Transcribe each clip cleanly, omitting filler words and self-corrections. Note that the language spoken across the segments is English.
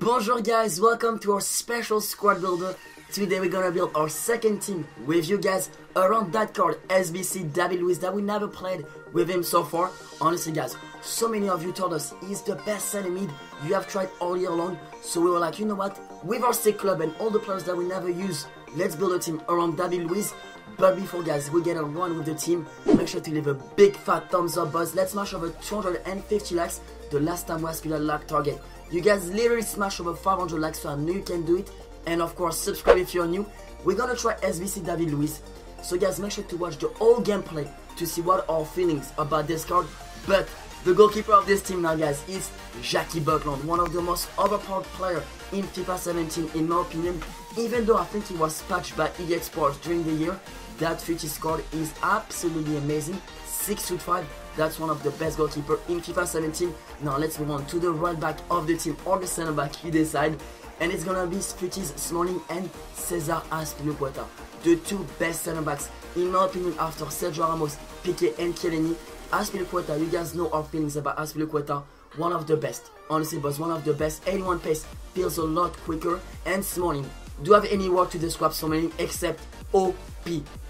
Bonjour guys, welcome to our special squad builder. Today we're gonna build our second team with you guys around that card, SBC David Luiz, that we never played with him so far. Honestly guys, so many of you told us he's the best center mid you have tried all year long. So we were like, you know what, with our sick club and all the players that we never use, let's build a team around David Luiz. But before guys, we get on one with the team, make sure to leave a big fat thumbs up buzz. Let's smash over 250 likes. The last time was still a like target. You guys literally smash over 500 likes, so I know you can do it. And of course, subscribe if you're new. We're gonna try SBC David Luiz. So guys, make sure to watch the whole gameplay to see what our feelings about this card. But the goalkeeper of this team now guys is Jackie Buckland, one of the most overpowered players in FIFA 17 in my opinion. Even though I think he was patched by EA Sports during the year, that FUTTIES card is absolutely amazing. 6'5", that's one of the best goalkeepers in FIFA 17. Now let's move on to the right back of the team, or the center back, you decide. And it's gonna be FUTTIES Smalling and Cesar Azpilicueta, the two best center backs in my opinion after Sergio Ramos, Piqué and Chiellini. Azpilicueta, you guys know our feelings about Azpilicueta. One of the best, honestly, but one of the best. 81 pace, feels a lot quicker. And Smalling, do you have any word to describe Smalling except OP?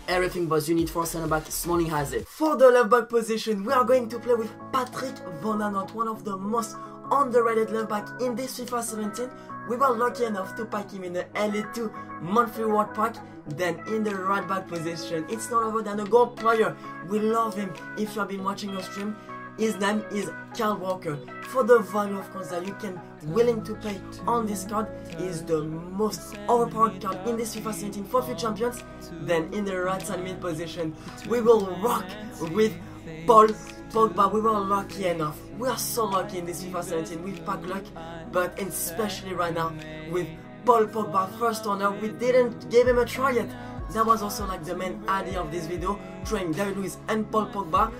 Everything but you need for center back, Smalling has it. For the left back position, we are going to play with Patrick Van Aanholt, one of the most underrated left back in this FIFA 17. We were lucky enough to pack him in the LA2 monthly reward pack. Then in the right back position, it's none other than a goal player. We love him. If you have been watching our stream, his name is Kyle Walker. For the value of course that you can willing to pay on this card, is the most overpowered card in this FIFA 17 for FUT Champions. Then in the right side mid position, we will rock with Paul Pogba. We were lucky enough. We are so lucky in this FIFA 17 with pack luck, but especially right now with Paul Pogba, first owner. We didn't give him a try yet. That was also like the main idea of this video, trying David Luiz and Paul Pogba.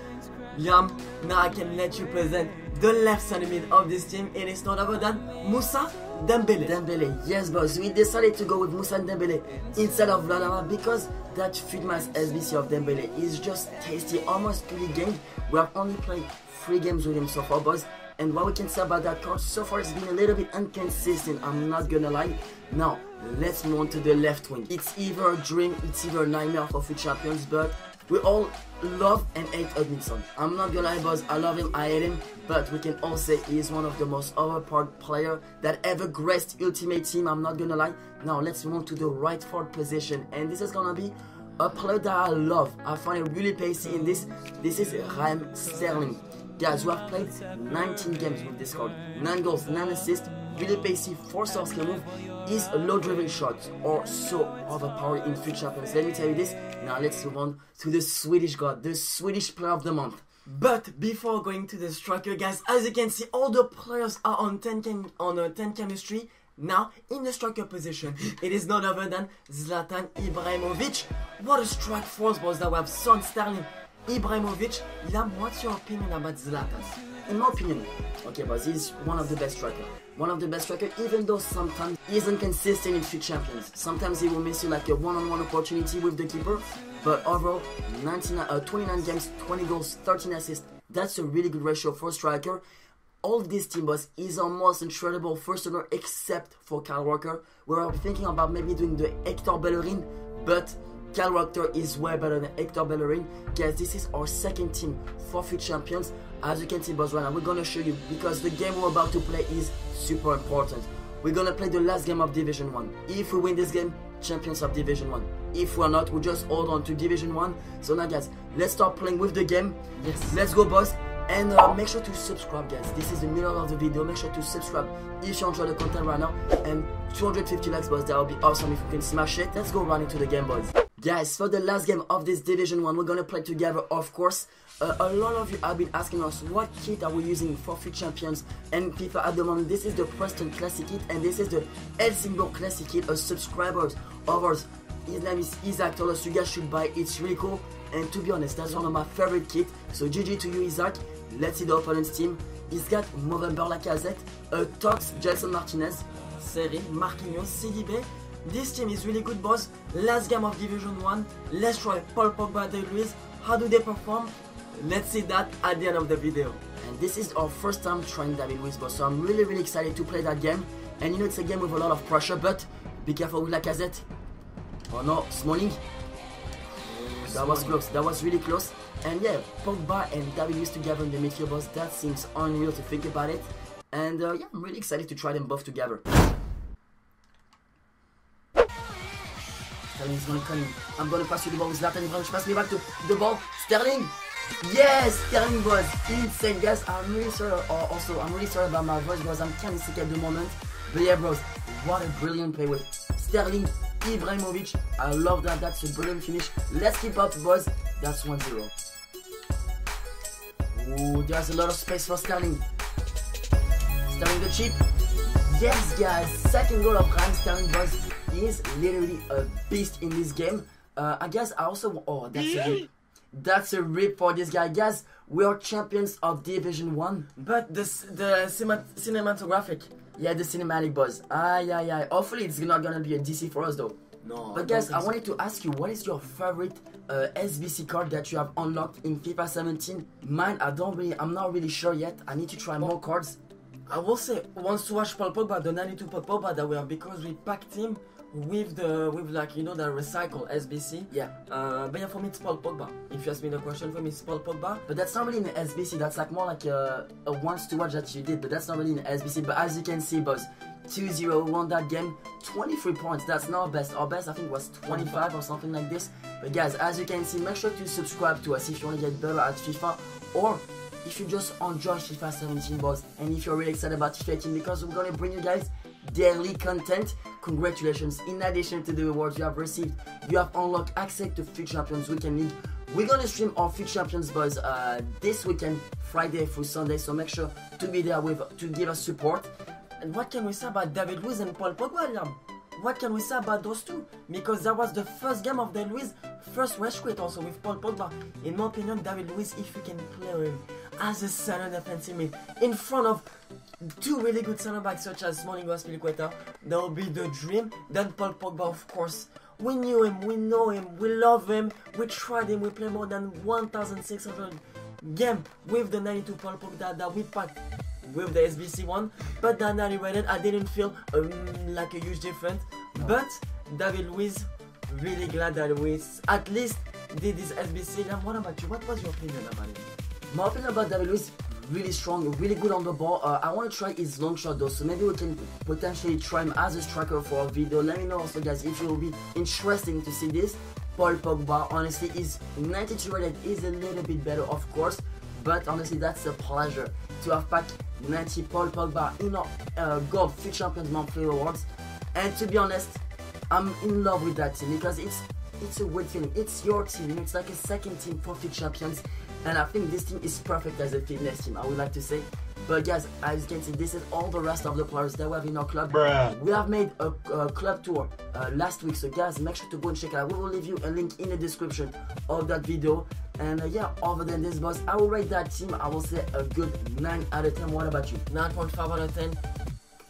Yam, now I can let you present the left center mid of this team. It is not other than Moussa Dembele. Yes boss, we decided to go with Moussa Dembele instead of Vladimir because that FUTMAS SBC of Dembele is just tasty, almost 3 games. We have only played 3 games with him so far boss. And what we can say about that card so far, it's been a little bit inconsistent, I'm not gonna lie. Now, let's move on to the left wing. It's either a dream, it's either a nightmare for FUT Champions, but we all love and hate Hudminson. I'm not gonna lie boss, I love him, I hate him, but we can all say he is one of the most overpowered players that ever graced Ultimate Team, I'm not gonna lie. Now let's move on to the right forward position, and this is gonna be a player that I love. I find it really pacey in this. This is Raheem Sterling. Guys, we have played 19 games with this card, 9 goals, 9 assists, really pacey, 4-star skill move, is a low driven shot, or so overpowered in FUT Champions. Let me tell you this. Now let's move on to the Swedish god, the Swedish player of the month. But before going to the striker guys, as you can see, all the players are on 10 chemistry. Now in the striker position, it is none other than Zlatan Ibrahimovic. What a strike force boss that we have. Son Sterling, Ibrahimovic. Liam, what's your opinion about Zlatan? In my opinion, okay boss, he's one of the best strikers. One of the best strikers, even though sometimes he isn't consistent in FUT Champions. Sometimes he will miss you like a one-on-one opportunity with the keeper. But overall, 29 games, 20 goals, 13 assists. That's a really good ratio for a striker. All of this team boss is almost incredible first owner except for Kyle Walker. We're thinking about maybe doing the Hector Bellerin, but Kyle Walker is way better than Hector Bellerin. Guys, this is our second team for FUT Champions. As you can see boss, right now we're gonna show you, because the game we're about to play is super important. We're gonna play the last game of Division 1. If we win this game, champions of Division 1. If we're not, we just hold on to Division 1. So now guys, let's start playing with the game. Yes, let's go boss. And make sure to subscribe guys. This is the middle of the video. Make sure to subscribe if you enjoy the content right now. And 250 likes boys, that would be awesome if you can smash it. Let's go right into the game boys. Guys, for the last game of this Division 1, we're gonna play together of course. A lot of you have been asking us what kit are we using for FUT Champions and FIFA at the moment. This is the Preston Classic kit and this is the Helsingborg Classic kit. A subscriber of ours, his name is Isaac, told us you guys should buy it. It's really cool, and to be honest, that's one of my favorite kits. So GG to you Isaac. Let's see the opponent's team. He's got Movember Lacazette, Tox, Jason Martinez, Seri, Marquinhos, CDB. This team is really good boss. Last game of Division 1. Let's try Paul Pogba, David Luiz. How do they perform? Let's see that at the end of the video. And this is our first time trying David Luiz boss, so I'm really excited to play that game. And you know it's a game with a lot of pressure, but be careful with Lacazette. Oh no, Smalling. That was close, that was really close. And yeah, Pogba and David Luiz together in the midfield, boss, that seems unreal to think about it. And yeah, I'm really excited to try them both together. Sterling's gonna come in. I'm gonna pass you the ball with Zlatan Ibrahimovic. Pass me back to the ball. Sterling! Yes! Sterling was insane, guys. I'm really sorry. Also, I'm really sorry about my voice because I'm kind of sick at the moment. But yeah, bros, what a brilliant play with Sterling Ibrahimovic. I love that. That's a brilliant finish. Let's keep up, boys. That's 1-0. Ooh, there's a lot of space for Sterling. Sterling the chip. Yes, guys. Second goal of Raheem Sterling, boys. He is literally a beast in this game. I guess I also... Oh, that's a rip for this guy. Guys, we are champions of Division 1. But the cinematographic. Yeah, the cinematic, boys. Yeah. Hopefully it's not gonna be a DC for us though. No. But guys, I wanted to ask you, what is your favorite SBC card that you have unlocked in FIFA 17? Mine, I'm not really sure yet. I need to try more cards. I will say, once to watch Paul Pogba, the 92 Paul Pogba that we have, because we packed him with like, you know, the recycle SBC. Yeah. But yeah, for me it's Paul Pogba. If you ask me the question, for me it's Paul Pogba. But that's not really in the SBC. That's like more like a once to watch that you did. But that's not really in the SBC. But as you can see, boys, 2-0 won that game. 23 points. That's not our best. Our best, I think, was 25 or something like this. But guys, as you can see, make sure to subscribe to us if you want to get better at FIFA, or if you just enjoy FIFA 17, boys, and if you're really excited about FIFA 18, because we're gonna bring you guys daily content. Congratulations. In addition to the rewards you have received, you have unlocked access to FUT Champions Weekend League. We're gonna stream our FUT Champions, boys, this weekend, Friday through Sunday, so make sure to be there to give us support. And what can we say about David Luiz and Paul Pogba, Liam? What can we say about those two? Because that was the first game of David Luiz, first rush quit also with Paul Pogba. In my opinion, David Luiz, if we can play him as a center defensive mid in front of two really good center backs such as Smalling or Azpilicueta, that would be the dream. Then Paul Pogba, of course, we knew him, we know him, we love him, we tried him, we played more than 1,600 games with the 92 Paul Pogba that we packed with the SBC one, but then I rated, I didn't feel like a huge difference. But David Luiz, really glad that we at least did this SBC. And what about you? What was your opinion about it? My opinion about David Luiz, really strong, really good on the ball. I want to try his long shot though, so maybe we can potentially try him as a striker for a video. Let me know also, guys, if it will be interesting to see this. Paul Pogba, honestly, is 92 rated, is a little bit better, of course, but honestly, that's a pleasure to have packed 90 Paul Pogba in our Gold FUT Champions Monthly Rewards. And to be honest, I'm in love with that team because it's a weird feeling. It's your team, you know, it's like a second team for FUT Champions. And I think this team is perfect as a fitness team, I would like to say. But guys, as you can see, this is all the rest of the players that we have in our club. Bruh. We have made a club tour last week, so guys, make sure to go and check it out. We will leave you a link in the description of that video. And yeah, other than this, boss, I will rate that team, I will say a good 9 out of 10. What about you? 9.5 out of 10.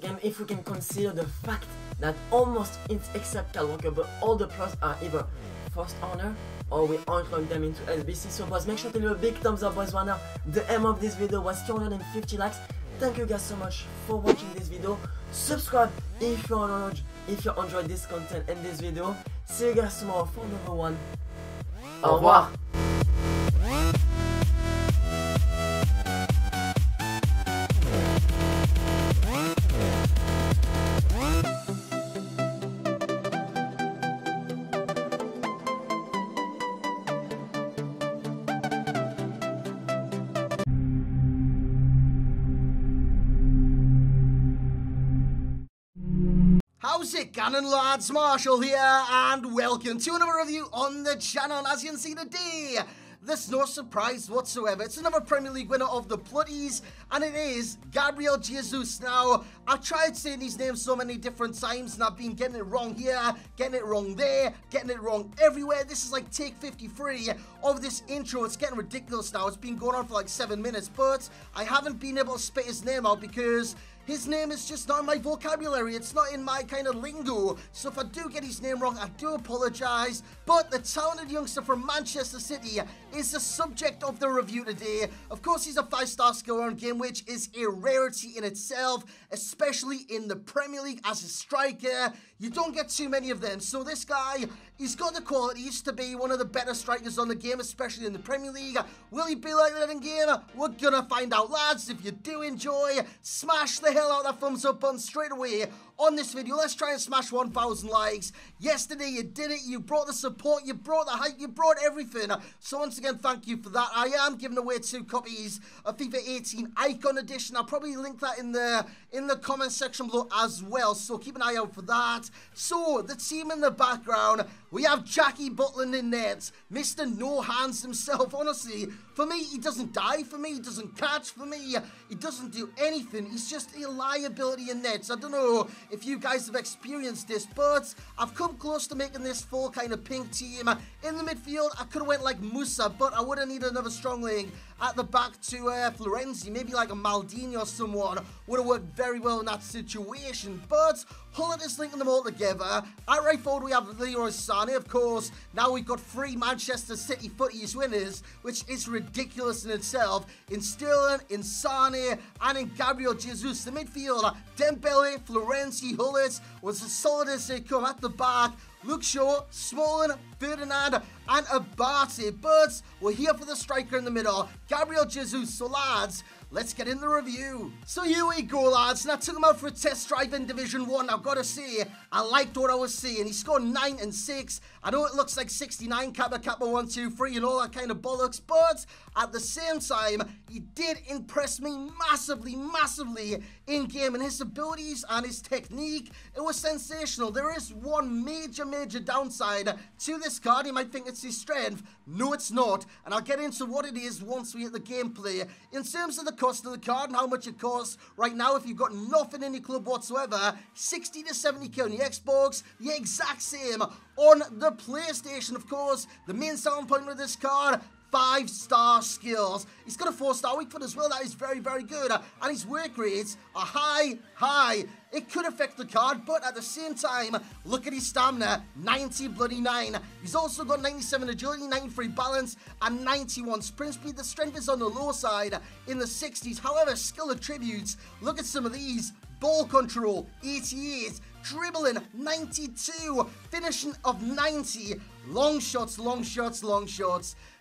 And if we can consider the fact that almost except Kyle Walker, but all the players are either first honor or we unlock them into SBC. So boys, make sure to leave a big thumbs up, boys, right now. The aim of this video was 250 likes. Thank you guys so much for watching this video. Subscribe if you enjoyed this content and this video. See you guys tomorrow for another one. Au revoir. How's it going, lads? Marshall here, and welcome to another review on the channel. As you can see today, there's no surprise whatsoever. It's another Premier League winner of the FUTTIES, and it is Gabriel Jesus. Now, I've tried saying these names so many different times, and I've been getting it wrong here, getting it wrong there, getting it wrong everywhere. This is like take 53 of this intro. It's getting ridiculous now. It's been going on for like 7 minutes, but I haven't been able to spit his name out because His name is just not in my vocabulary. It's not in my kind of lingo. So if I do get his name wrong, I do apologise. But the talented youngster from Manchester City is the subject of the review today. Of course, he's a 5-star scorer in game, which is a rarity in itself, especially in the Premier League as a striker. You don't get too many of them. So this guy, he's got the qualities to be one of the better strikers on the game, especially in the Premier League. Will he be like that in game? We're gonna find out, lads. If you do enjoy, smash the hell out of that thumbs up button straight away on this video. Let's try and smash 1,000 likes. Yesterday you did it. You brought the support, you brought the hype, you brought everything. So once again, thank you for that. I am giving away 2 copies of FIFA 18 Icon Edition. I'll probably link that in the comment section below as well, so keep an eye out for that. So the team in the background, we have Jackie Butland in net, Mr. No Hands himself. Honestly, for me, he doesn't die. For me, he doesn't catch. For me, he doesn't do anything. He's just a liability in nets. I don't know if you guys have experienced this, but I've come close to making this full kind of pink team. In the midfield, I could have went like Musa, but I would have needed another strong link at the back to Florenzi. Maybe like a Maldini or someone would have worked very well in that situation. But Hullet is linking them all together. At right forward, we have Leroy Sané, of course. Now we've got 3 Manchester City FUTTIES winners, which is ridiculous in itself. In Sterling, in Sané, and in Gabriel Jesus. The midfield, Dembele, Florenzi, Hullet was as solid as they come. At the back, Luke Shaw, Smalling, Ferdinand, and Abate. But we're here for the striker in the middle, Gabriel Jesus. So lads, let's get in the review. So here we go, lads. And I took him out for a test drive in Division 1. I've got to say, I liked what I was seeing. He scored 9 and 6. I know it looks like 69, Kappa, Kappa, 1, 2, 3, and all that kind of bollocks. But at the same time, he did impress me massively, massively in game. And his abilities and his technique, it was sensational. There is one major downside to this card. You might think it's his strength. No, it's not. And I'll get into what it is once we hit the gameplay. In terms of the cost of the card and how much it costs right now, if you've got nothing in your club whatsoever, 60 to 70k on the Xbox, the exact same on the PlayStation. Of course, the main selling point with this card, 5-star skills. He's got a 4-star weak foot as well. That is very, very good. And his work rates are high. It could affect the card, but at the same time, look at his stamina, 90 He's also got 97 agility, 93 balance, and 91 sprint speed. The strength is on the low side in the 60s. However, skill attributes, look at some of these. Ball control, 88. Dribbling, 92. Finishing of 90. Long shots,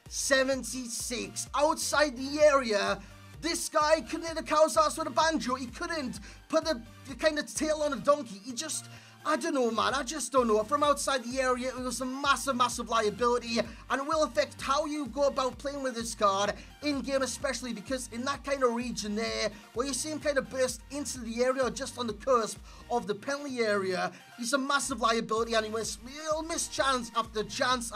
76. Outside the area, this guy couldn't hit a cow's ass with a banjo. He couldn't put the kind of tail on a donkey. He just, I don't know, man. I just don't know. From outside the area, it was a massive liability, and it will affect how you go about playing with this card in-game, especially because in that kind of region there, where you see him kind of burst into the area or just on the cusp of the penalty area, he's a massive liability, and he'll miss chance after chance,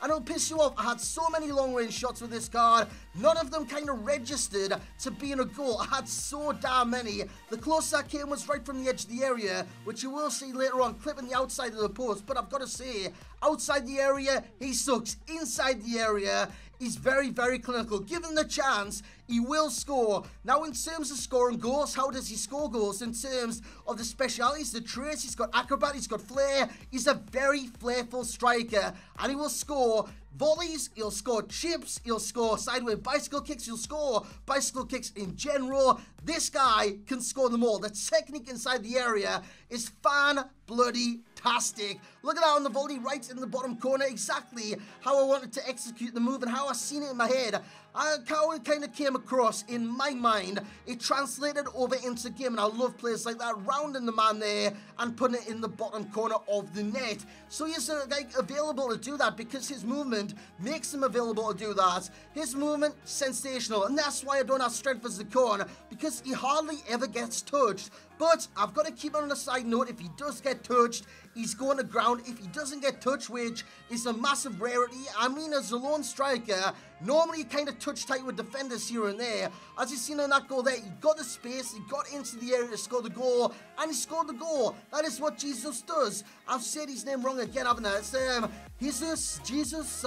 and it'll piss you off. I had so many long-range shots with this card, none of them kind of registered to being a goal. I had so damn many. The closest I came was right from the edge of the area, which you will see later on, clipping the outside of the post. But I've got to say, outside the area, he sucks. Inside the area, he's very, very clinical. Given the chance, he will score. Now, in terms of scoring goals, how does he score goals? In terms of the specialities, the traits, he's got acrobat, he's got flair. He's a very flairful striker, and he will score volleys, he'll score chips, he'll score sideways bicycle kicks, he'll score bicycle kicks in general. This guy can score them all. The technique inside the area is fan-bloody-tastic. Look at that on the volley right in the bottom corner, exactly how I wanted to execute the move and how I seen it in my head. How it kind of came across in my mind, it translated over into game, and I love players like that, rounding the man there and putting it in the bottom corner of the net. So he's available to do that because his movement makes him available to do that. His movement, sensational, and that's why I don't have strength as a corner, because he hardly ever gets touched. But I've got to keep on a side note, if he does get touched, he's going to ground. If he doesn't get touched, which is a massive rarity, I mean, as a lone striker, Normally, kind of touch tight with defenders here and there. As you've seen on that goal there, he got the space, he got into the area to score the goal, and he scored the goal. That is what Jesus does. I've said his name wrong again, haven't I? It's Jesus.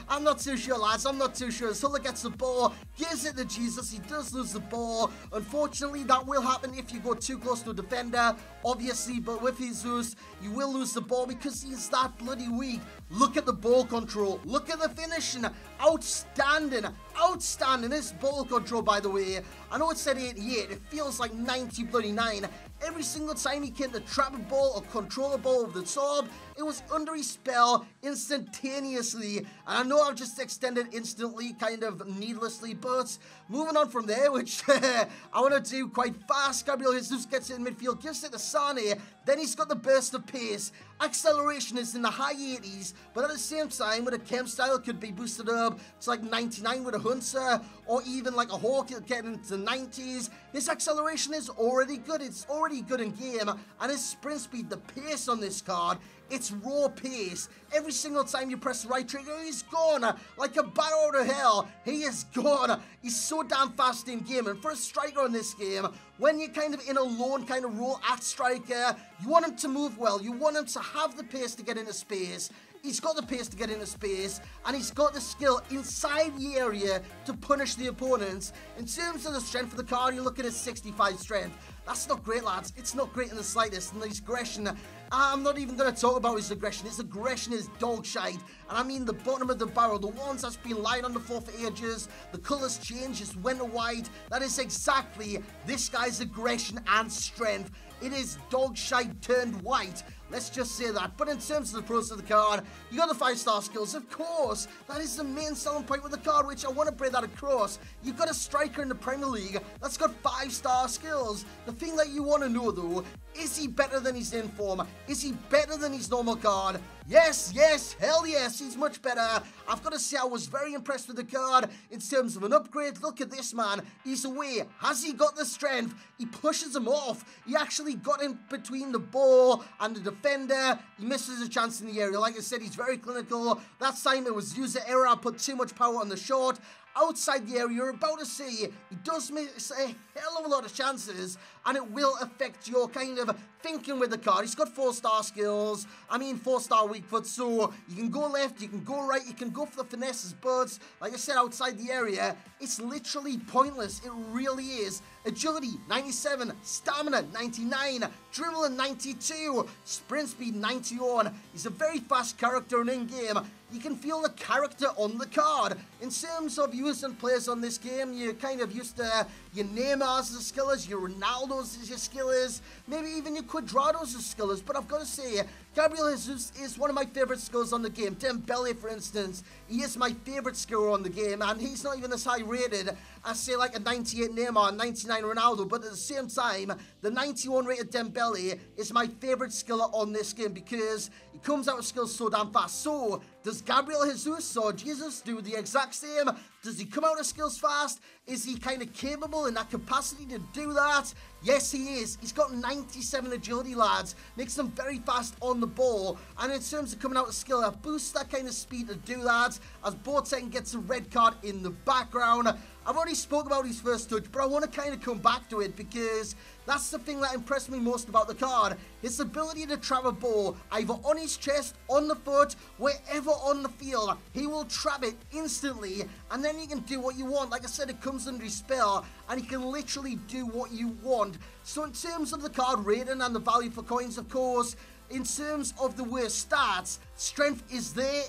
I'm not too sure, lads. I'm not too sure. Sulla gets the ball, gives it to Jesus. He does lose the ball. Unfortunately, that will happen if you go too close to a defender, obviously. But with Jesus, you will lose the ball because he's that bloody weak. Look at the ball control. Look at the finishing. Outstanding. Outstanding. This ball control, by the way. I know it said 88. It feels like 90-9. Every single time he came to trap a ball or control a ball over the top, it was under his spell instantaneously. And I know I've just extended instantly, kind of needlessly, but moving on from there, which I want to do quite fast. Gabriel Jesus gets it in midfield, gives it to Sane. Then he's got the burst of pace. Acceleration is in the high 80s, but at the same time, with a chem style, could be boosted up to like 99 with a Hunter, or even like a Hawk, he'll get into the 90s. His acceleration is already good. It's already good in game, and his sprint speed, the pace on this card, it's raw pace. Every single time you press the right trigger, he's gone like a bat out of hell. He is gone. He's so damn fast in game, and for a striker in this game, when you're kind of in a lone kind of role at striker, you want him to move well. You want him to have the pace to get into space. He's got the pace to get into space, and he's got the skill inside the area to punish the opponents. In terms of the strength of the card, you're looking at 65 strength. That's not great, lads. It's not great in the slightest. And his aggression, I'm not even going to talk about his aggression. His aggression is dog shite. And I mean the bottom of the barrel, the ones that's been lying on the floor for ages, the colours change, just went to white. That is exactly this guy's aggression and strength. It is dog shite turned white. Let's just say that. But in terms of the pros of the card, you got the 5-star skills, of course. That is the main selling point with the card, which I want to bring that across. You've got a striker in the Premier League that's got 5-star skills. The thing that you want to know, though, is he better than his inform? Is he better than his normal card? Yes, hell yes, he's much better. I've got to say, I was very impressed with the card in terms of an upgrade. Look at this, man. He's away. Has he got the strength? He pushes him off. He actually got in between the ball and the defender. He misses a chance in the area. Like I said, he's very clinical. That time it was user error. I put too much power on the shot. Outside the area, you're about to see he does miss a hell of a lot of chances, and it will affect your kind of thinking with the card. He's got 4-star skills, 4-star weak foot, so you can go left, you can go right, you can go for the finesses, but like I said, outside the area, it's literally pointless. It really is. Agility, 97, stamina, 99, dribbling, 92, sprint speed, 91. He's a very fast character and in-game. You can feel the character on the card. In terms of using players on this game, you're kind of used to your Neymar's as a skillers, your Ronaldo's as your skillers, maybe even your Quadrado's as skillers. But I've got to say, Gabriel Jesus is one of my favourite skills on the game. Dembele, for instance, he is my favourite skiller on the game, and he's not even as high rated as, say, like a 98 Neymar, 99 Ronaldo. But at the same time, the 91 rated Dembele is my favourite skiller on this game because he comes out with skills so damn fast. So, does Gabriel Jesus or Jesus do the exact same? Does he come out of skills fast? Is he kind of capable in that capacity to do that? Yes, he is. He's got 97 agility, lads. Makes him very fast on the ball. And in terms of coming out of skill, that boosts that kind of speed to do that. As Boateng gets a red card in the background. I've already spoke about his first touch, but I want to kind of come back to it because that's the thing that impressed me most about the card. His ability to trap a ball either on his chest, on the foot, wherever on the field. He will trap it instantly, and then you can do what you want. Like I said, it comes under his spell, and he can literally do what you want. So in terms of the card rating and the value for coins, of course, in terms of the worst stats, strength is there.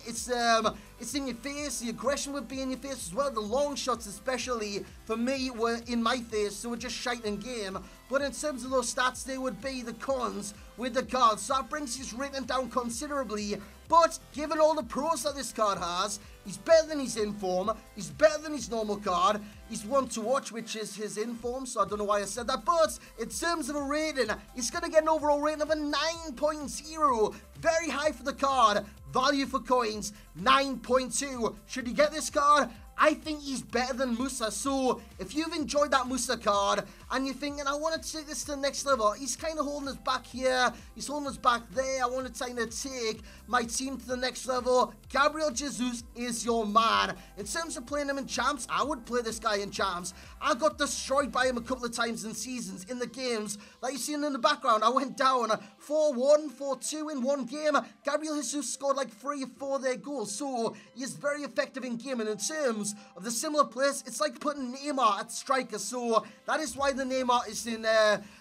It's in your face. The aggression would be in your face as well. The long shots, especially for me, were in my face, so we're just shite in game. But in terms of those stats, they would be the cons with the card. So that brings his rating down considerably. But given all the pros that this card has, he's better than his inform. He's better than his normal card. He's one to watch, which is his inform, so I don't know why I said that. But in terms of a rating, he's going to get an overall rating of a 9.0. Very high for the card. Value for coins, 9.2. Should you get this card? I think he's better than Musa. So if you've enjoyed that Musa card and you're thinking, I want to take this to the next level, he's kind of holding us back here, he's holding us back there, I want to kind of take my team to the next level, Gabriel Jesus is your man. In terms of playing him in champs, I would play this guy in champs. I got destroyed by him a couple of times in seasons, in the games that you've seen in the background. I went down 4-1, 4-2 in one game. Gabriel Jesus scored like 3 or 4 their goals, so he is very effective in game. And in terms of the similar plays, it's like putting Neymar at striker, so that is why the Neymar is in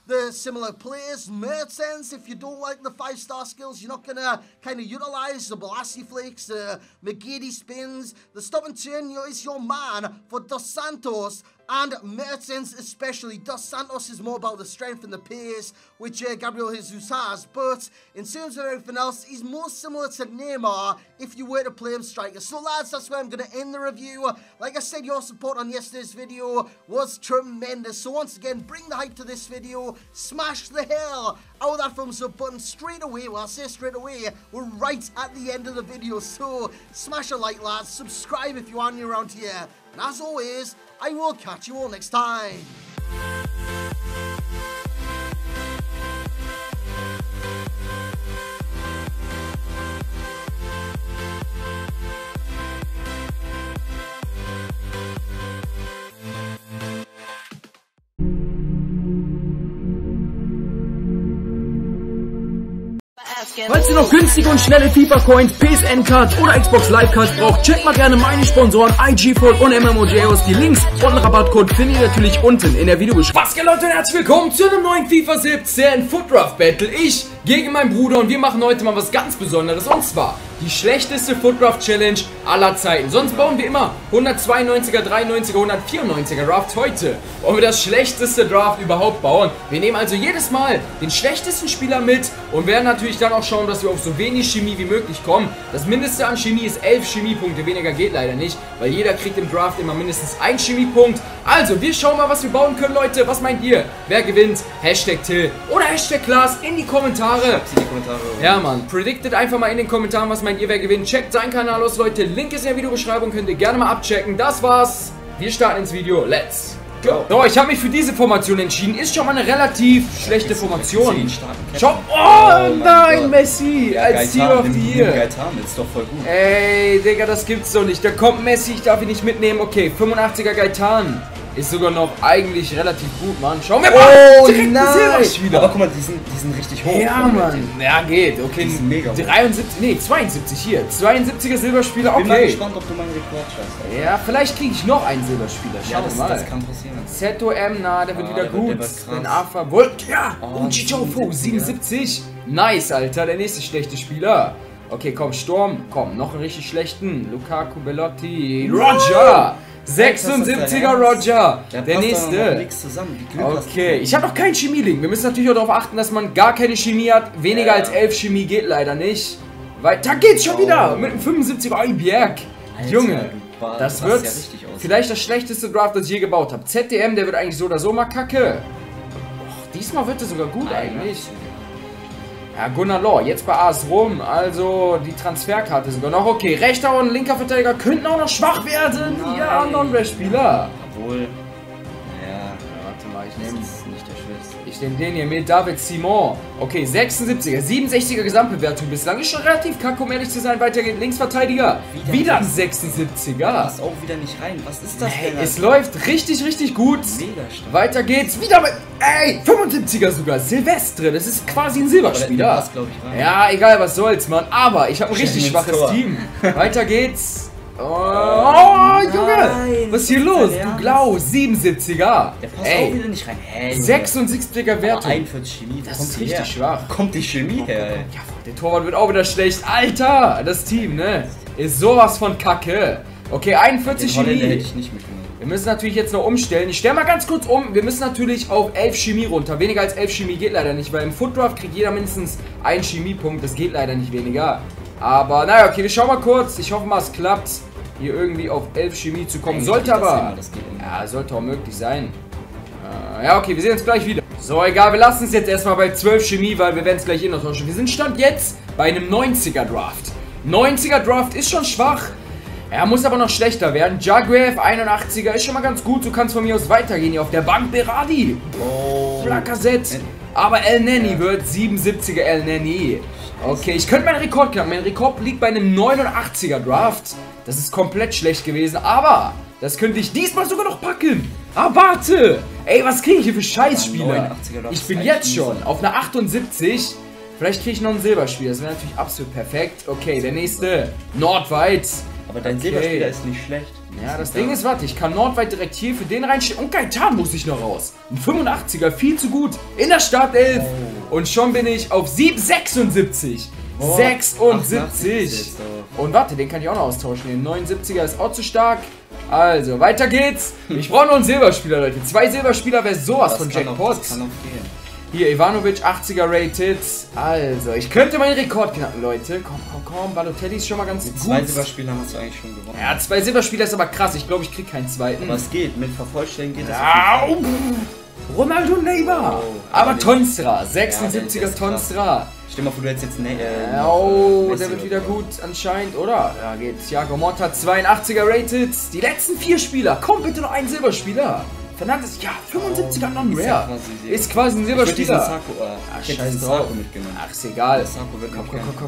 the similar plays. Mertens, if you don't like the 5-star skills, you're not gonna kind of utilize the Balassi flicks, the McGeady spins, the stop and turn is your man for Dos Santos. And Mertens especially. Dos Santos is more about the strength and the pace, which Gabriel Jesus has. But in terms of everything else, he's more similar to Neymar if you were to play him striker. So lads, that's where I'm going to end the review. Like I said, your support on yesterday's video was tremendous. So once again, bring the hype to this video. Smash the hell out of that thumbs up button straight away. Well, I say straight away, we're right at the end of the video. So smash a like, lads. Subscribe if you are new around here. And as always, I will catch you all next time. Falls ihr noch günstige und schnelle FIFA-Coins, PSN-Cards oder Xbox Live-Cards braucht, checkt mal gerne meine Sponsoren IG4 und MMOJ aus. Die Links und den Rabattcode findet ihr natürlich unten in der Videobeschreibung. Was geht, Leute, und herzlich willkommen zu einem neuen FIFA 17 Foot Draft Battle. Ich gegen meinen Bruder und wir machen heute mal was ganz Besonderes, und zwar die schlechteste Foot Draft Challenge aller Zeiten. Sonst bauen wir immer 192er, 93er, 194er Drafts. Heute wollen wir das schlechteste Draft überhaupt bauen. Wir nehmen also jedes Mal den schlechtesten Spieler mit und werden natürlich dann auch schauen, dass wir auf so wenig Chemie wie möglich kommen. Das Mindeste an Chemie ist 11 Chemiepunkte, weniger geht leider nicht, weil jeder kriegt im Draft immer mindestens einen Chemiepunkt. Also, wir schauen mal, was wir bauen können, Leute. Was meint ihr? Wer gewinnt? Hashtag Till oder Hashtag Klaas in die Kommentare. Ja, Mann. Predicted einfach mal in den Kommentaren, was meint ihr, wer gewinnt. Checkt seinen Kanal aus, Leute. Link ist in der Videobeschreibung, könnt ihr gerne mal abchecken. Das war's. Wir starten ins Video. Let's go. So, ich habe mich für diese Formation entschieden. Ist schon mal eine relativ schlechte Formation. Schau. Oh nein, Messi. Als Team of the Year. Gaetan ist doch voll gut. Ey, Digga, das gibt's doch nicht. Da kommt Messi, ich darf ihn nicht mitnehmen. Okay, 85er Gaetan. Ist sogar noch eigentlich relativ gut, Mann. Schau mir mal. Oh nein. Aber guck mal, die sind richtig hoch. Ja, Mann. Ja, geht. Okay. Die sind mega hoch. 73, nee, 72 hier. 72er Silberspieler, okay. Ich bin mal gespannt, ob du meinen Rekord schaffst. Ja, vielleicht kriege ich noch einen Silberspieler. Schau mal. Das kann passieren. ZOM, na, der wird wieder gut. Den AFA, ja. Und Chichofo, 77. Nice, Alter. Der nächste schlechte Spieler. Okay, komm, Sturm. Komm, noch einen richtig schlechten. Lukaku, Bellotti. Roger. 76er Roger, der nächste. Okay, ich habe noch keinen Chemie-Link. Wir müssen natürlich auch darauf achten, dass man gar keine Chemie hat. Weniger als 11 Chemie geht leider nicht. Weiter geht's schon wieder mit einem 75er Bjerg. Junge, das wird vielleicht das schlechteste Draft, das ich je gebaut habe. ZDM, der wird eigentlich so oder so mal kacke. Och, diesmal wird er sogar gut eigentlich. Ja, Gunnar Law, jetzt bei AS Rom, also die Transferkarte sogar noch okay. Rechter und linker Verteidiger könnten auch noch schwach werden. Nein. Ja, Non-Rest-Spieler. Obwohl, ja, warte mal, ich nehme es nicht der Schwester. Ich nehme den hier mit, David Simon. Okay, 76er, 67er Gesamtbewertung bislang. Ist schon relativ kacke, um ehrlich zu sein. Weiter geht Linksverteidiger. Wieder ein 76er. Passt auch wieder nicht rein. Was ist das denn? Es läuft richtig, richtig gut. Weiter geht's. Wieder mit, 75er sogar. Silvestre. Das ist quasi ein Silberspieler. Passt, glaub ich, rein. Ja, egal, was soll's, Mann. Aber ich habe ein richtig schwaches Team. Weiter geht's. Oh, Junge! Was ist hier los? Du Glau, 77er. Der passt auch wieder nicht rein. Hey, 76er Wertung. 41 Chemie, das ist richtig schwach. Kommt die Chemie her, ey. Ja, der Torwart wird auch wieder schlecht. Alter, das Team, ne? Ist sowas von Kacke. Okay, 41 Chemie. Hätte ich nicht mitgenommen. Wir müssen natürlich jetzt noch umstellen. Ich stelle mal ganz kurz um. Wir müssen natürlich auf 11 Chemie runter. Weniger als 11 Chemie geht leider nicht, weil im Foot Draft kriegt jeder mindestens einen Chemiepunkt. Das geht leider nicht weniger. Aber naja, okay, wir schauen mal kurz. Ich hoffe mal, es klappt, hier irgendwie auf 11 Chemie zu kommen. Sollte aber. Ja, sollte auch möglich sein. Ja, okay, wir sehen uns gleich wieder. So, egal, wir lassen es jetzt erstmal bei 12 Chemie, weil wir werden es gleich noch tauschen. Wir sind Stand jetzt bei einem 90er Draft. 90er Draft ist schon schwach. Er muss aber noch schlechter werden. Jaguar 81er ist schon mal ganz gut. Du kannst von mir aus weitergehen hier auf der Bank. Berardi. Oh. Lacazette. Aber El Neni wird 77er El Neni. Okay, ich könnte meinen Rekord knacken. Mein Rekord liegt bei einem 89er Draft. Das ist komplett schlecht gewesen, aber das könnte ich diesmal sogar noch packen. Ah, warte. Ey, was kriege ich hier für Scheißspiele? Ich bin jetzt schon auf einer 78. Vielleicht kriege ich noch einen Silberspieler. Das wäre natürlich absolut perfekt. Okay, der nächste. Nordweit. Aber dein Silberspieler ist nicht schlecht. Ja, das Ding ist, warte, ich kann Nordweit direkt hier für den reinstellen. Und Gaetan muss ich noch raus. Ein 85er, viel zu gut. In der Startelf. Oh. Und schon bin ich auf 76. Oh, 76. Und warte, den kann ich auch noch austauschen. Den 79er ist auch zu stark. Also, weiter geht's. Ich brauche noch einen Silberspieler, Leute. 2 Silberspieler wäre sowas von Jackpot. Das kann auch gehen. Hier, Ivanovic, 80er rated. Also, ich könnte meinen Rekord knacken, Leute. Komm. Balotelli ist schon mal ganz gut. 2 Silberspieler hast du eigentlich schon gewonnen. Ja, 2 Silberspieler ist aber krass. Ich glaube, ich krieg keinen zweiten. Aber es geht. Mit Vervollständigen geht das. Au! Ronaldo Neymar. Oh, aber Tonstra. 76er ja, Tonstra. Stell mal vor, du hättest jetzt der wird wieder gut anscheinend, oder? Ja, geht's. Thiago Motta, 82er rated. Die letzten 4 Spieler. Komm, bitte noch einen Silberspieler. Fernandes, ja, 75er Non-Rare. Ist quasi ein Silberspieler. Scheiß drauf. Ach, ist egal.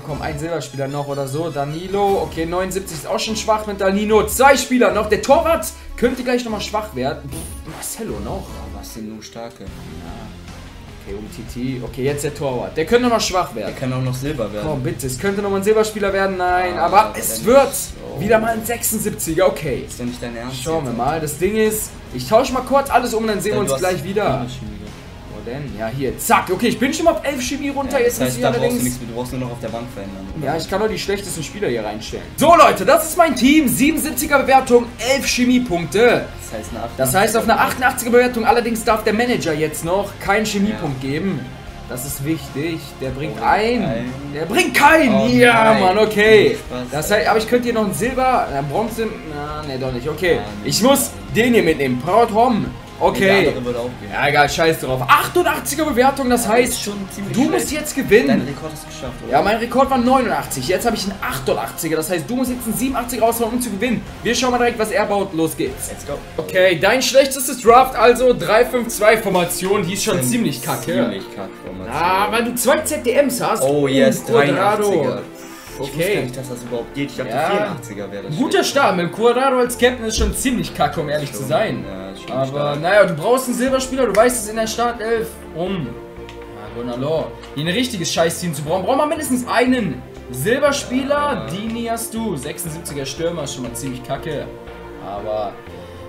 Komm, ein Silberspieler noch oder so. Danilo, okay, 79 ist auch schon schwach mit Danilo. 2 Spieler noch. Der Torwart könnte gleich nochmal schwach werden. Marcelo noch. Marcelo starke. Okay, Titi. Okay, jetzt der Torwart. Der könnte nochmal schwach werden. Der kann auch noch Silber werden. Komm, bitte. Es könnte nochmal ein Silberspieler werden. Nein, aber es wird wieder mal ein 76er. Okay. Ist doch nicht dein Ernst. Schauen wir mal. Das Ding ist, ich tausche mal kurz alles um, dann sehen wir uns gleich wieder. Wo denn? Ja, hier. Zack. Okay, ich bin schon mal auf 11 Chemie runter. Ja, das heißt, da brauchst du nichts mehr. Du brauchst nur noch auf der Bank verändern. Oder? Ja, ich kann nur die schlechtesten Spieler hier reinstellen. So, Leute, das ist mein Team. 77er Bewertung, 11 Chemiepunkte. Das heißt, auf einer 88er Bewertung. Allerdings darf der Manager jetzt noch keinen Chemiepunkt geben. Das ist wichtig. Der bringt einen. Der bringt keinen. Oh, ja, nein. Mann, okay. Das heißt, aber ich könnte hier noch einen Silber, Bronze. Ne, doch nicht. Okay. Ich muss den hier mitnehmen. Proud Home. Okay. Ja, egal, scheiß drauf. 88er Bewertung, das heißt, du musst jetzt gewinnen. Dein Rekord ist geschafft, oder? Ja, mein Rekord war 89. Jetzt habe ich einen 88er. Das heißt, du musst jetzt einen 87 raushauen, um zu gewinnen. Wir schauen mal direkt, was er baut. Los geht's. Let's go. Okay, dein schlechtestes Draft, also 3-5-2-Formation. Die ist schon ziemlich kacke. Ziemlich kacke Formation. Ah, weil du 2 ZDMs hast. Oh, yes, 83er. Ich wusste Okay. nicht, dass das überhaupt geht. Ich dachte, Ja. 84er wäre das. Guter Start. Mit Cuadrado als Captain ist schon ziemlich kacke, um ehrlich zu sein. Ja, Aber naja, du brauchst einen Silberspieler, du weißt es in der Startelf. Ja, wunderbar. Hier ein richtiges Scheißteam zu brauchen. Braucht man mindestens einen Silberspieler. Dini hast du. 76er Stürmer ist schon mal ziemlich kacke. Aber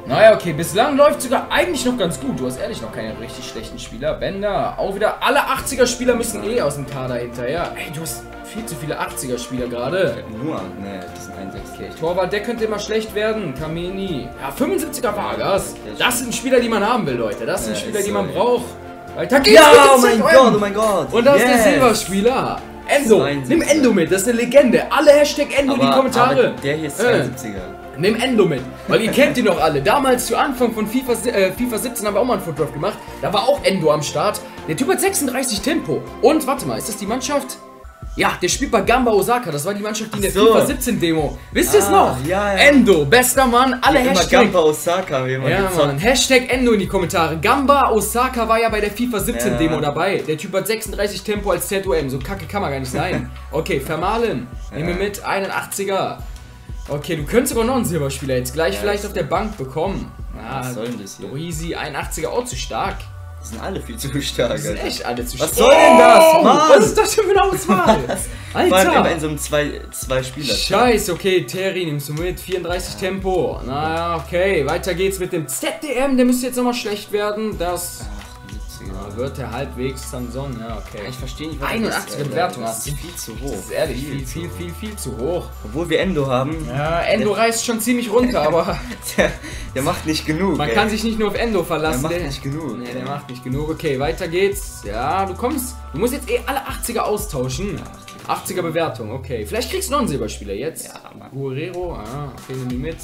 naja, okay, bislang läuft sogar eigentlich noch ganz gut. Du hast ehrlich noch keine richtig schlechten Spieler. Bender, auch wieder alle 80er Spieler müssen aus dem Kader hinterher. Ey, du hast viel zu viele 80er Spieler gerade. Nur, ne, das sind 61. Torwart, der könnte immer schlecht werden. Kameni. Ja, 75er Vargas. Das sind Spieler, die man haben will, Leute. Das sind Spieler, die man braucht. Weiter geht's. Ja, oh mein Gott. Und da ist der Silberspieler. Endo. Nimm Endo mit, das ist eine Legende. Alle Hashtag Endo in die Kommentare. Aber der hier ist 72er. Nimm Endo mit, weil ihr kennt ihn noch alle. Damals zu Anfang von FIFA 17 haben wir auch mal einen Footdraft gemacht. Da war auch Endo am Start. Der Typ hat 36 Tempo. Und warte mal, ist das die Mannschaft? Ja, der spielt bei Gamba Osaka. Das war die Mannschaft, die in der FIFA 17 Demo. Wisst ihr es noch? Ja. Endo, bester Mann. Alle Hashtag. Gamba Osaka, wie man Mann. Hashtag Endo in die Kommentare. Gamba Osaka war ja bei der FIFA 17 Demo dabei. Der Typ hat 36 Tempo als ZOM. So kacke kann man gar nicht sein. Okay, Vermalen. Nehmen wir mit. 81er. Okay, du könntest sogar noch einen Silberspieler jetzt gleich vielleicht auf der Bank bekommen. Was soll denn das hier? Easy, 81er, auch zu stark. Die sind alle viel zu stark, Die sind echt alle zu stark. Was soll denn das, Mann? Was ist das denn für eine Auswahl? Alter! Vor allem immer in so einem zwei Spieler. Scheiße, okay, Terry nimmst du mit, 34 Tempo. Naja, okay, weiter geht's mit dem ZDM, der müsste jetzt nochmal schlecht werden. Das wird der halbwegs Samson, ja, okay. Ich verstehe nicht, was 81er Bewertung hast. Das ist viel zu hoch. Das ist ehrlich, viel zu hoch. Obwohl wir Endo haben. Ja, Endo reißt schon ziemlich runter, aber der macht nicht genug. Man kann sich nicht nur auf Endo verlassen. Der macht nicht genug. Nee, der macht nicht genug. Okay, weiter geht's. Ja, du musst jetzt alle 80er austauschen. 80er Bewertung, okay. Vielleicht kriegst du noch einen Silberspieler jetzt. Ja, Mann. Guerrero, okay, nimm ihn mit.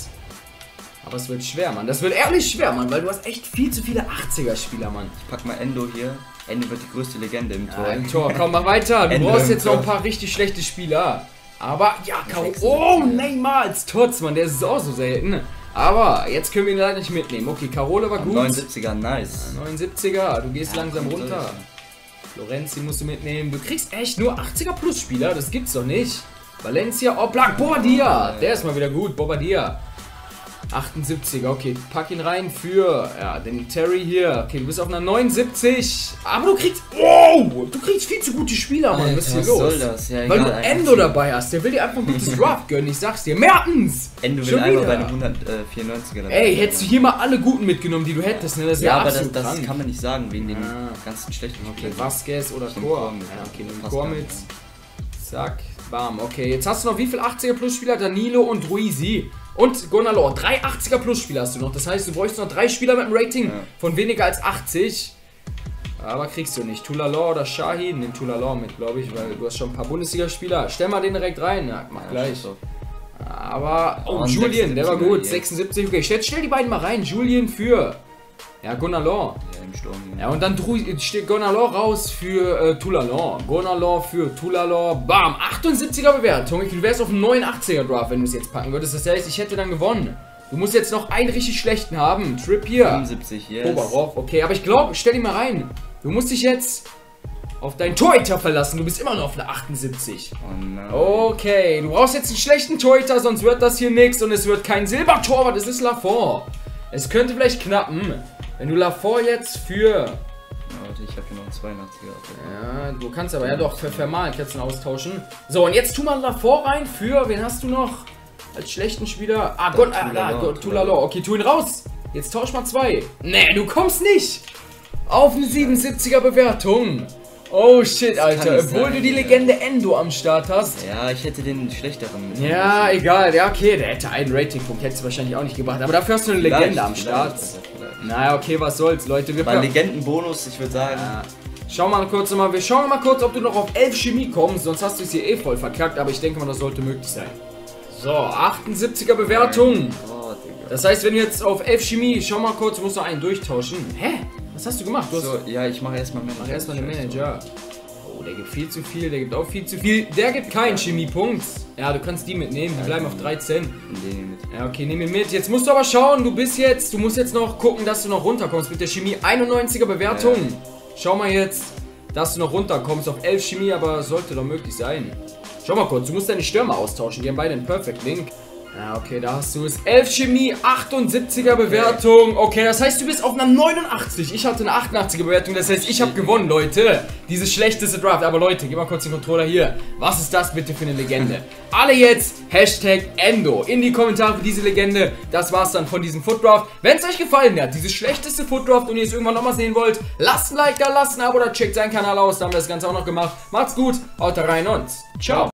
Aber es wird schwer, Mann. Das wird ehrlich schwer, Mann, weil du hast echt viel zu viele 80er-Spieler, Mann. Ich pack mal Endo hier. Endo wird die größte Legende im Tor. Im Tor, komm, mach weiter. Du brauchst jetzt noch ein paar richtig schlechte Spieler. Aber, ja, oh, Neymar als Tots, Mann, der ist auch so selten. Aber, jetzt können wir ihn leider nicht mitnehmen. Okay, Carola war gut. 79er, nice. 79er, du gehst langsam runter. Florenzi musst du mitnehmen. Du kriegst echt nur 80er Plus Spieler, das gibt's doch nicht. Valencia, Oblak, Bobadilla, der ist mal wieder gut, Bobadilla. 78er, okay, pack ihn rein für, ja, den Terry hier. Okay, du bist auf einer 79, aber du kriegst, du kriegst viel zu gute Spieler, Mann. Was ist hier los? Was soll das? Ja, weil egal, du Endo dabei hast, der will dir einfach ein gutes Draft gönnen, ich sag's dir. Mertens! Endo will einmal bei einem 194er dabei. Ey, hättest du hier mal alle guten mitgenommen, die du hättest, ne? Das wäre aber absolut das krank. kann man nicht sagen, wegen den ganzen schlechten Okay, Vasquez oder Chor. Ja, okay, nimm Chor mit. Zack, bam. Okay, jetzt hast du noch wie viel 80er Plus Spieler? Danilo und Ruizi. Und Gonalor, 3 80er Plus Spieler hast du noch. Das heißt, du bräuchst noch 3 Spieler mit einem Rating von weniger als 80. Aber kriegst du nicht. Tulalor oder Shahin? Nimm Tulalor mit, glaube ich, weil du hast schon ein paar Bundesligaspieler. Stell mal den direkt rein. Ja, mach gleich. So. Aber, oh, Julian, der war gut. 76, okay. Stell die beiden mal rein. Julian für, ja, Gonalor. Ja, im Sturm. Ja, und dann steht Gonalor raus für Tulalor. Gonalor für Tulalor. Bam, 78er Bewertung. Du wärst auf einen 89er Draft, wenn du es jetzt packen würdest. Das heißt, ich hätte dann gewonnen. Du musst jetzt noch einen richtig schlechten haben. Trip hier. 75, yes. Oberhoff, okay. Aber ich glaube, stell ihn mal rein. Du musst dich jetzt auf deinen Torhüter verlassen. Du bist immer noch auf einer 78. Oh nein. Okay, du brauchst jetzt einen schlechten Torhüter, sonst wird das hier nichts. Und es wird kein Silbertorwart. Das ist Lafont. Es könnte vielleicht knappen. Wenn du Lafont jetzt für... Warte, ich habe hier noch einen 82er. Ja, du kannst aber ja doch für Vermal kannst du ihn austauschen. So, und jetzt tu mal Lafont rein für... Wen hast du noch als schlechten Spieler? Ah, Tulalor. Okay, tu ihn raus. Jetzt tausch mal 2. Nee, du kommst nicht. Auf eine 77er Bewertung. Oh shit, Alter. Obwohl du die Legende Endo am Start hast. Ja, ich hätte den schlechteren. Ja, egal. Ja, okay, der hätte einen Ratingpunkt. Hättest du wahrscheinlich auch nicht gebracht. Aber dafür hast du eine Legende am Start. Naja, okay, was soll's, Leute. Wir Legendenbonus, ich würde sagen. Ja. Schau mal kurz nochmal. Wir schauen mal kurz, ob du noch auf 11 Chemie kommst. Sonst hast du es hier eh voll verkackt. Aber ich denke mal, das sollte möglich sein. So, 78er Bewertung. Das heißt, wenn du jetzt auf 11 Chemie, schau mal kurz, du musst noch einen durchtauschen. Hä? Was hast du gemacht? Du hast so, ja, ich mache erstmal Manager. Mach erstmal den Manager. Oh, der gibt viel zu viel, der gibt auch viel zu viel. Der gibt keinen Chemiepunkt. Ja, du kannst die mitnehmen, die bleiben auf 13. Ja, okay, nehm ihn mit. Jetzt musst du aber schauen, du musst jetzt noch gucken, dass du noch runterkommst mit der Chemie. 91er Bewertung. Ja. Schau mal jetzt, dass du noch runterkommst auf 11 Chemie, aber sollte doch möglich sein. Schau mal kurz, du musst deine Stürmer austauschen, die haben beide einen Perfect Link. Ja, okay, da hast du es. 11 Chemie, 78er Bewertung. Okay, das heißt, du bist auf einer 89. Ich hatte eine 88er Bewertung, das heißt, ich habe gewonnen, Leute. Dieses schlechteste Draft. Aber Leute, gib mal kurz den Controller hier. Was ist das bitte für eine Legende? Alle jetzt Hashtag Endo in die Kommentare für diese Legende. Das war's dann von diesem Foot Draft. Wenn es euch gefallen hat, dieses schlechteste Foot Draft und ihr es irgendwann nochmal sehen wollt, lasst ein Like da, lasst ein Abo oder checkt seinen Kanal aus. Da haben wir das Ganze auch noch gemacht. Macht's gut, haut rein und ciao.